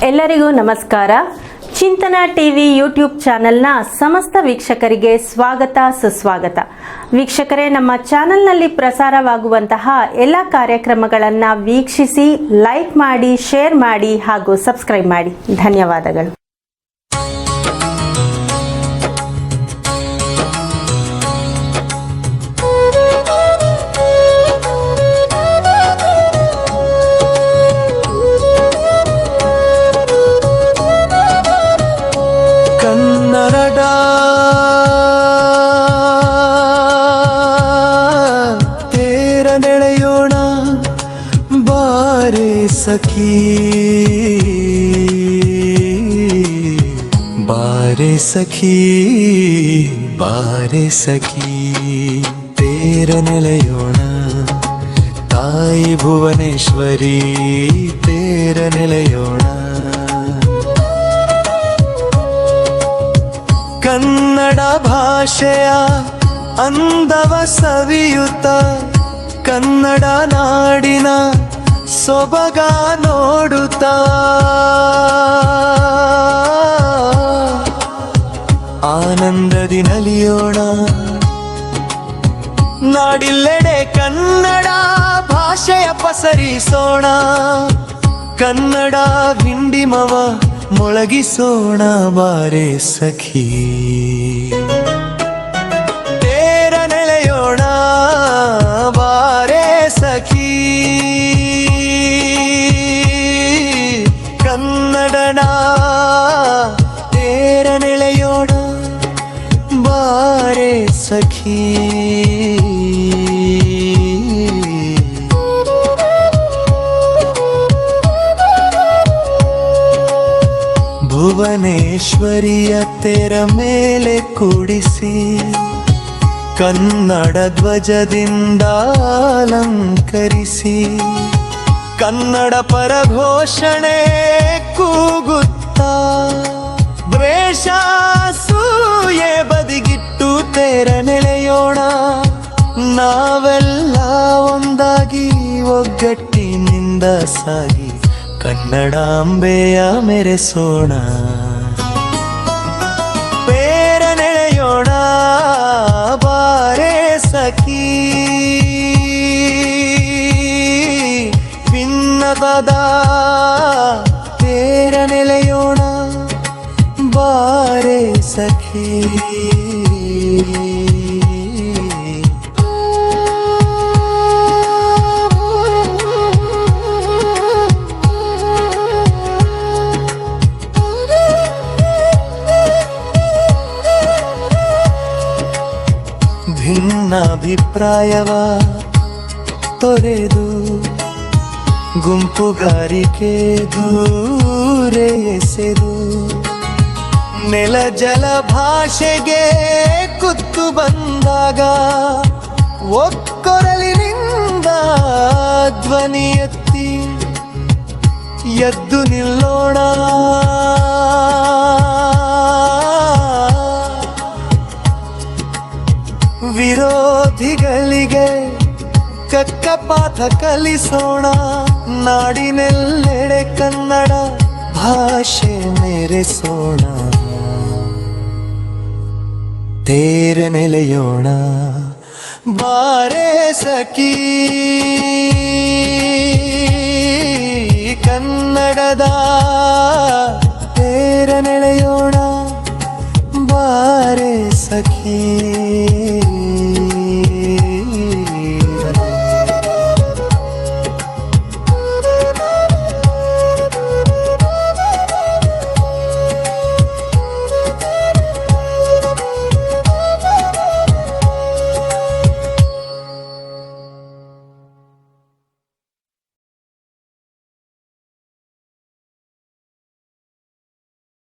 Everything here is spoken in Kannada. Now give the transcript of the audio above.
ಎಲ್ಲರಿಗೂ ನಮಸ್ಕಾರ. ಚಿಂತನ ಟಿವಿ ಯೂಟ್ಯೂಬ್ ಚಾನೆಲ್ನ ಸಮಸ್ತ ವೀಕ್ಷಕರಿಗೆ ಸ್ವಾಗತ ಸುಸ್ವಾಗತ. ವೀಕ್ಷಕರೇ, ನಮ್ಮ ಚಾನೆಲ್ನಲ್ಲಿ ಪ್ರಸಾರವಾಗುವಂತಹ ಎಲ್ಲ ಕಾರ್ಯಕ್ರಮಗಳನ್ನು ವೀಕ್ಷಿಸಿ, ಲೈಕ್ ಮಾಡಿ, ಶೇರ್ ಮಾಡಿ ಹಾಗೂ ಸಬ್ಸ್ಕ್ರೈಬ್ ಮಾಡಿ. ಧನ್ಯವಾದಗಳು. सखी बारे सखी बारे सखी तेर ನೆಲೆಯೋಣ ತಾಯಿ ಭುವನೇಶ್ವರಿ ತೇರ ನೆಲೆಯೋಣ. ಕನ್ನಡ ಭಾಷೆಯ ಅಂದವ ಸವಿಯುತ್ತ ಕನ್ನಡ ನಾಡಿನ ಸೊಬಗ ನೋಡುತ್ತಾ ಆನಂದದಿ ನಲಿಯೋಣ. ನಾಡಿಲ್ಲೆಡೆ ಕನ್ನಡ ಭಾಷೆಯ ಪಸರಿಸೋಣ, ಕನ್ನಡ ಹಿಂಡಿಮವ ಮೊಳಗಿಸೋಣ. ಬಾರೆ ಸಖಿ ತೇರ ನೆಲೆಯೋಣ, ಬಾರೆ ಸಖಿ ಕನ್ನಡನ ತೇರ ನೆಲೆಯೋಣ. ಬಾರೆ ಸಖಿ ಭುವನೇಶ್ವರಿಯ ತೆರ ಮೇಲೆ ಕೂಡಿಸಿ ಕನ್ನಡ ಧ್ವಜದಿಂದ ಅಲಂಕರಿಸಿ ಕನ್ನಡ ಪರ ಘೋಷಣೆ ಕೂಗುತ್ತಾ ದ್ವೇಷ ಸೂಯೆ ಬದಿಗಿಟ್ಟು ತೇರ ನೆಲೆಯೋಣ. ನಾವೆಲ್ಲ ಒಂದಾಗಿ ಒಗ್ಗಟ್ಟಿನಿಂದ ಸಾಗಿ ಕನ್ನಡಾಂಬೆಯ ಮೆರೆಸೋಣ. ತೇರ ನೆಲೆಯೋಣ, ಬಾರೆ ಸಖಿ ಭಿನ್ನದ ತೇರ ನೆಲೆಯೋಣ. ಬಾರೆ ಸಖಿ ಭಿನ್ನಾಭಿಪ್ರಾಯವ ತೊರೆದು ಗುಂಪುಗಾರಿಕೆ ದೂರೆ ಎಸೆದು ನೆಲ ಜಲ ಭಾಷೆಗೆ ಕುತ್ತು ಬಂದಾಗ ಒಕ್ಕೊರಲಿನಿಂದ ಧ್ವನಿ ಎತ್ತಿ ಎದ್ದು ನಿಲ್ಲೋಣ. ವಿರೋಧಿಗಳಿಗೆ ಕಕ್ಕಪಾಠ ಕಲಿಸೋಣ. ನಾಡಿನೆಲ್ಲೆಡೆ ಕನ್ನಡ ಭಾಷೆ ಮೆರೆಸೋಣ. ತೇರ ನೆಲೆಯೋಣ, ಬಾರೆ ಸಖಿ ಕನ್ನಡದ ತೇರ ನೆಲೆಯೋಣ. ಬಾರೆ ಸಖಿ